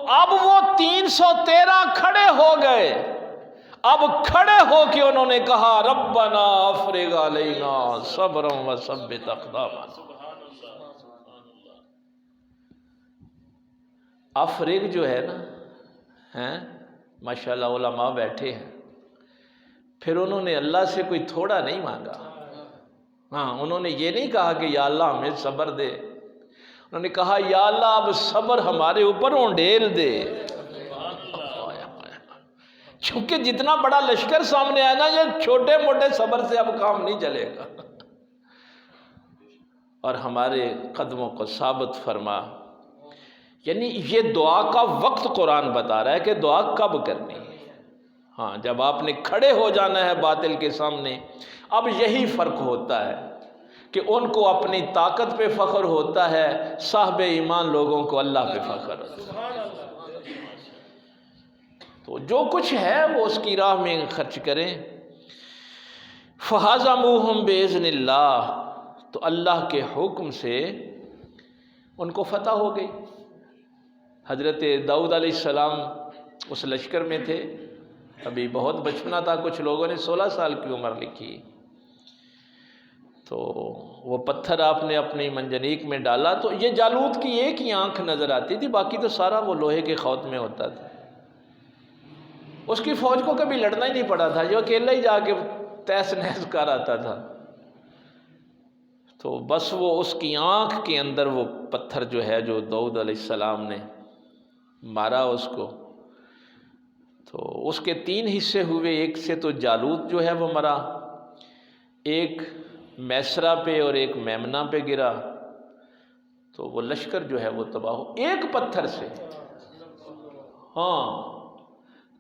اب وہ 313 کھڑے ہو گئے. اب کھڑے ہو کے انہوں نے کہا ربنا افرغ علینا صبرا وثبت اقدامنا. افرغ جو ہے نا، ماشاءاللہ علماء بیٹھے ہیں، پھر انہوں نے اللہ سے کوئی تھوڑا نہیں مانگا. انہوں نے یہ نہیں کہا کہ یا اللہ ہمیں صبر دے، انہوں نے کہا یا اللہ اب صبر ہمارے اوپر اونڈیل دے. چونکہ جتنا بڑا لشکر سامنے آیا نا، یہ چھوٹے موٹے صبر سے اب کام نہیں چلے گا. اور ہمارے قدموں کو ثابت فرما. یعنی یہ دعا کا وقت قرآن بتا رہا ہے کہ دعا کب کرنی ہے. جب آپ نے کھڑے ہو جانا ہے باطل کے سامنے. اب یہی فرق ہوتا ہے کہ ان کو اپنی طاقت پہ فخر ہوتا ہے، صاحب ایمان لوگوں کو اللہ پہ فخر ہوتا ہے. تو جو کچھ ہے وہ اس کی راہ میں خرچ کریں. فَهَزَمُوهُمْ بِإِذْنِ اللَّهِ، تو اللہ کے حکم سے ان کو فتح ہو گئی. حضرت داؤد علیہ السلام اس لشکر میں تھے، ابھی بہت بچپنا تھا، کچھ لوگوں نے 16 سال کی عمر لکھی. تو وہ پتھر آپ نے اپنی منجنیق میں ڈالا تو یہ جالوت کی ایک ہی آنکھ نظر آتی تھی، باقی تو سارا وہ لوہے کے خوت میں ہوتا تھا. اس کی فوج کو کبھی لڑنا ہی نہیں پڑا تھا، جو اکیلا ہی جا کے تیس نیس کر آتا تھا. تو بس وہ اس کی آنکھ کے اندر وہ پتھر جو ہے جو داؤد علیہ السلام نے مارا اس کو، تو اس کے 3 حصے ہوئے. ایک سے تو جالوت جو ہے وہ مرا، ایک میسرا پہ اور ایک میمنا پہ گرا. تو وہ لشکر جو ہے وہ تباہ ہو ایک پتھر سے.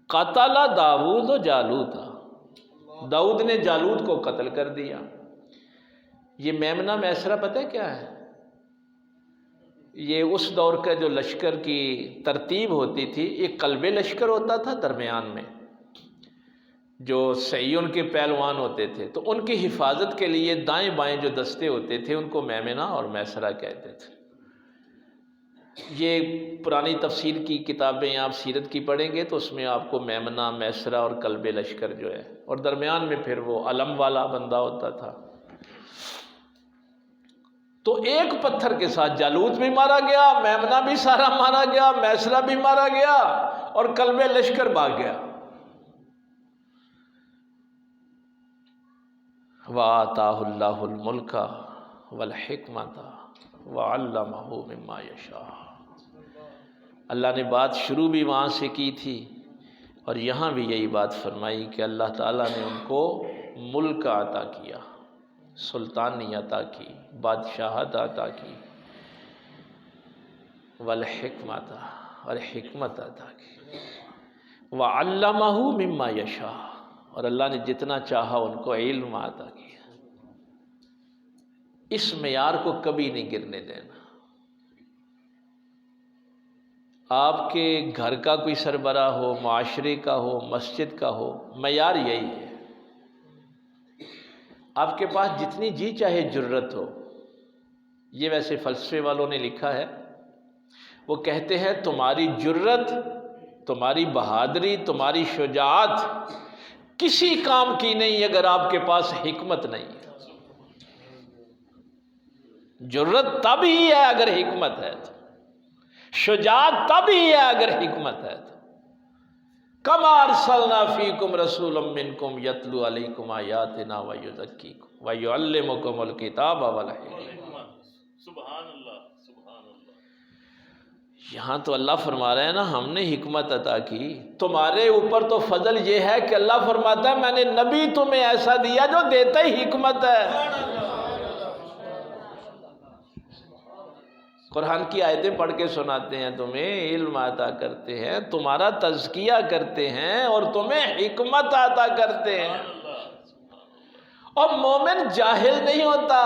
قتل داؤد و جالوت، داؤد نے جالوت کو قتل کر دیا. یہ میمنا میسرا پتہ ہے کیا ہے؟ یہ اس دور کا جو لشکر کی ترتیب ہوتی تھی، ایک قلب لشکر ہوتا تھا درمیان میں، جو سعیون کے پہلوان ہوتے تھے، تو ان کی حفاظت کے لیے دائیں بائیں جو دستے ہوتے تھے ان کو میمنا اور میسرا کہتے تھے. یہ پرانی تفسیر کی کتابیں آپ سیرت کی پڑھیں گے تو اس میں آپ کو میمنا، میسرا اور قلب لشکر جو ہے، اور درمیان میں پھر وہ علم والا بندہ ہوتا تھا. تو ایک پتھر کے ساتھ جالوت بھی مارا گیا، میمنا بھی سارا مارا گیا، میسرا بھی مارا گیا، اور قلب لشکر بھاگ گیا. وَآتَاهُ اللَّهُ الْمُلْكَ وَالْحِكْمَةَ وَعَلَّمَهُ مِمَّا يَشَاءُ. اللہ نے بات شروع بھی وہاں سے کی تھی اور یہاں بھی یہی بات فرمائی کہ اللہ تعالیٰ نے ان کو ملک عطا کیا، سلطانی عطا کی، بادشاہت عطا کی، والحکمت اور حکمت عطا کی، وعلمہ مما یشاء، اور اللہ نے جتنا چاہا ان کو علم عطا کیا. اس معیار کو کبھی نہیں گرنے دینا. آپ کے گھر کا کوئی سربراہ ہو، معاشرے کا ہو، مسجد کا ہو، معیار یہی ہے. آپ کے پاس جتنی جی چاہے جرت ہو، یہ ویسے فلسفے والوں نے لکھا ہے، وہ کہتے ہیں تمہاری جرت، تمہاری بہادری، تمہاری شجاعت کسی کام کی نہیں اگر آپ کے پاس حکمت نہیں ہے. جرت تب ہی ہے اگر حکمت ہے تو، شجاعت تب ہی ہے اگر حکمت ہے تو. کما ارسلنا فیکم رسولا منکم یتلو علیکم آیاتنا ویزکیکم ویعلمکم الکتاب والحکمہ. سبحان اللہ سبحان اللہ. یہاں تو اللہ فرما رہے ہیں نا ہم نے حکمت عطا کی. تمہارے اوپر تو فضل یہ ہے کہ اللہ فرماتا ہے میں نے نبی تمہیں ایسا دیا جو دیتا ہی حکمت ہے. قرآن کی آیتیں پڑھ کے سناتے ہیں تمہیں، علم عطا کرتے ہیں، تمہارا تزکیہ کرتے ہیں اور تمہیں حکمت عطا کرتے ہیں. اور مومن جاہل نہیں ہوتا،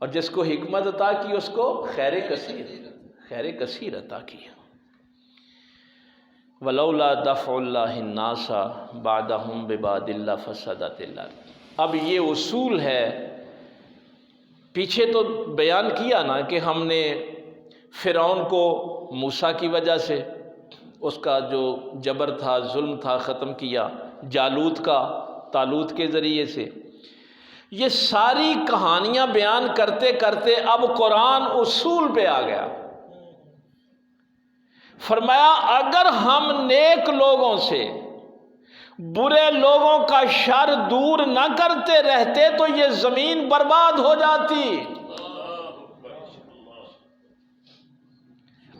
اور جس کو حکمت عطا کی اس کو خیر کثیر عطا کی. ولولا دفع اللہ الناس بعدهم ببعض لفسدت الارض. اب یہ اصول ہے، پیچھے تو بیان کیا نا کہ ہم نے فرعون کو موسیٰ کی وجہ سے اس کا جو جبر تھا، ظلم تھا، ختم کیا، جالوت کا طالوت کے ذریعے سے۔ یہ ساری کہانیاں بیان کرتے کرتے اب قرآن اصول پہ آ گیا۔ فرمایا اگر ہم نیک لوگوں سے برے لوگوں کا شر دور نہ کرتے رہتے تو یہ زمین برباد ہو جاتی۔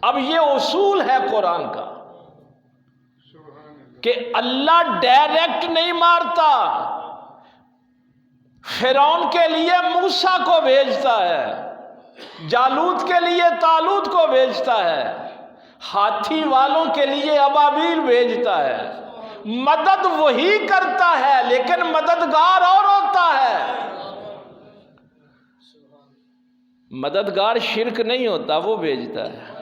اب یہ اصول ہے قرآن کا کہ اللہ ڈائریکٹ نہیں مارتا، فرعون کے لیے موسیٰ کو بھیجتا ہے، جالوت کے لیے طالوت کو بھیجتا ہے، ہاتھی والوں کے لیے ابابیل بھیجتا ہے۔ مدد وہی کرتا ہے لیکن مددگار اور ہوتا ہے۔ مددگار شرک نہیں ہوتا، وہ بھیجتا ہے۔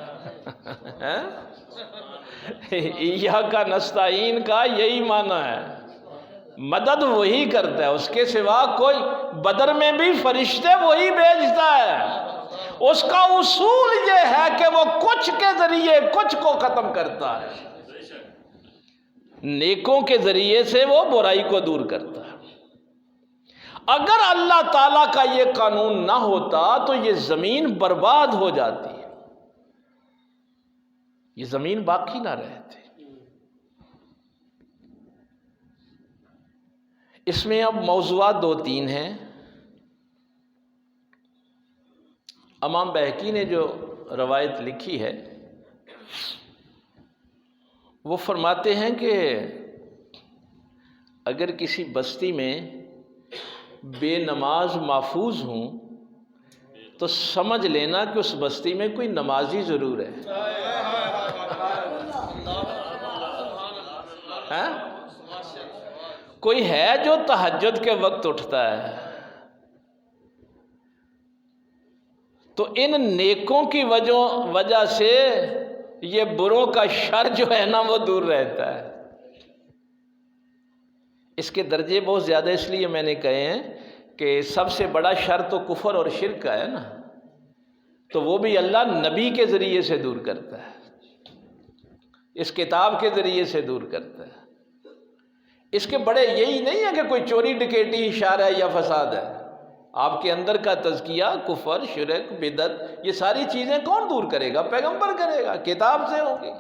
ایاک نستعین کا یہی معنی ہے، مدد وہی کرتا ہے، اس کے سوا کوئی۔ بدر میں بھی فرشتے وہی بھیجتا ہے۔ اس کا اصول یہ ہے کہ وہ کچھ کے ذریعے کچھ کو ختم کرتا ہے، نیکوں کے ذریعے سے وہ برائی کو دور کرتا ہے۔ اگر اللہ تعالیٰ کا یہ قانون نہ ہوتا تو یہ زمین برباد ہو جاتی، یہ زمین باقی نہ رہتی۔ اس میں اب موضوعات دو تین ہیں۔ امام بہقی نے جو روایت لکھی ہے وہ فرماتے ہیں کہ اگر کسی بستی میں بے نماز محفوظ ہوں تو سمجھ لینا کہ اس بستی میں کوئی نمازی ضرور ہے۔ کوئی ہے جو تہجد کے وقت اٹھتا ہے۔ تو ان نیکوں کی وجہ سے یہ بروں کا شر جو ہے نا وہ دور رہتا ہے۔ اس کے درجے بہت زیادہ اس لیے میں نے کہے ہیں کہ سب سے بڑا شر تو کفر اور شرک کا ہے نا، تو وہ بھی اللہ نبی کے ذریعے سے دور کرتا ہے، اس کتاب کے ذریعے سے دور کرتا ہے۔ اس کے بڑے یہی نہیں ہے کہ کوئی چوری ڈکیٹی اشارہ ہے یا فساد ہے۔ آپ کے اندر کا تزکیہ، کفر، شرک، بدعت، یہ ساری چیزیں کون دور کرے گا؟ پیغمبر کرے گا، کتاب سے ہوگی۔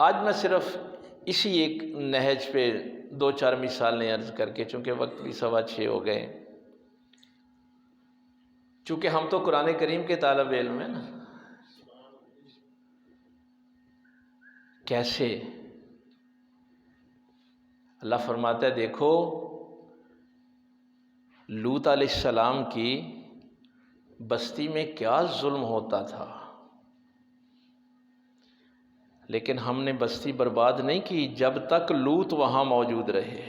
آج میں صرف اسی ایک نہج پہ دو چار مثالیں عرض کر کے، چونکہ وقت بھی 6:15 ہو گئے، چونکہ ہم تو قرآن کریم کے طالب علم ہیں نا، کیسے اللہ فرماتا ہے دیکھو لوط علیہ السلام کی بستی میں کیا ظلم ہوتا تھا، لیکن ہم نے بستی برباد نہیں کی جب تک لوط وہاں موجود رہے۔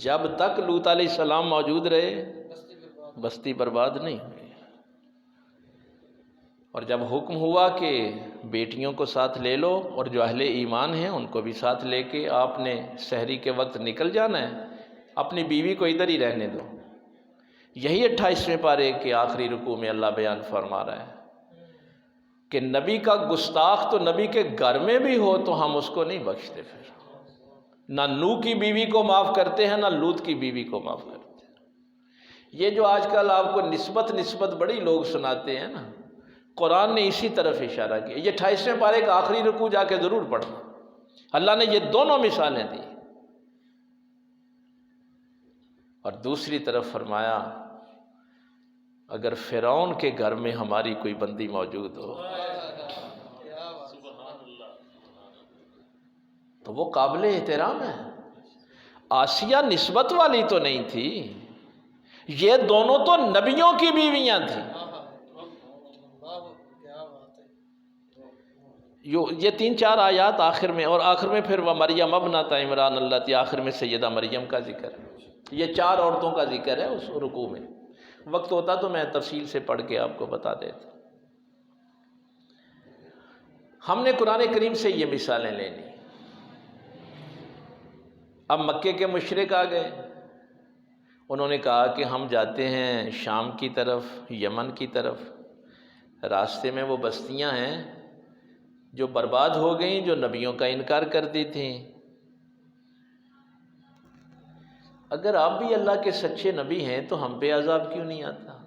جب تک لوط علیہ السلام موجود رہے بستی برباد نہیں ہوئی۔ اور جب حکم ہوا کہ بیٹیوں کو ساتھ لے لو اور جو اہل ایمان ہیں ان کو بھی ساتھ لے کے آپ نے سحری کے وقت نکل جانا ہے، اپنی بیوی کو ادھر ہی رہنے دو۔ یہی 28ویں پارے کے آخری رکوع میں اللہ بیان فرما رہا ہے کہ نبی کا گستاخ تو نبی کے گھر میں بھی ہو تو ہم اس کو نہیں بخشتے، پھر نہ نوح کی بیوی کو معاف کرتے ہیں نہ لوط کی بیوی کو معاف کرتے ہیں۔ یہ جو آج کل آپ کو نسبت بڑی لوگ سناتے ہیں نا، قرآن نے اسی طرف اشارہ کیا۔ یہ 28ویں پارے کا آخری رکوع جا کے ضرور پڑھنا، اللہ نے یہ دونوں مثالیں دی۔ اور دوسری طرف فرمایا اگر فرعون کے گھر میں ہماری کوئی بندی موجود ہو تو وہ قابل احترام ہے۔ آسیہ نسبت والی تو نہیں تھی، یہ دونوں تو نبیوں کی بیویاں تھیں۔ یہ 3-4 آیات آخر میں، اور آخر میں پھر وہ مریم ابنۃ عمران اللتی، آخر میں سیدہ مریم کا ذکر ہے۔ یہ 4 عورتوں کا ذکر ہے اس رکوع میں۔ وقت ہوتا تو میں تفصیل سے پڑھ کے آپ کو بتا دیتا۔ ہم نے قرآن کریم سے یہ مثالیں لینی۔ اب مکے کے مشرک آ گئے، انہوں نے کہا کہ ہم جاتے ہیں شام کی طرف، یمن کی طرف، راستے میں وہ بستیاں ہیں جو برباد ہو گئیں، جو نبیوں کا انکار کرتی تھیں۔ اگر آپ بھی اللہ کے سچے نبی ہیں تو ہم پہ عذاب کیوں نہیں آتا؟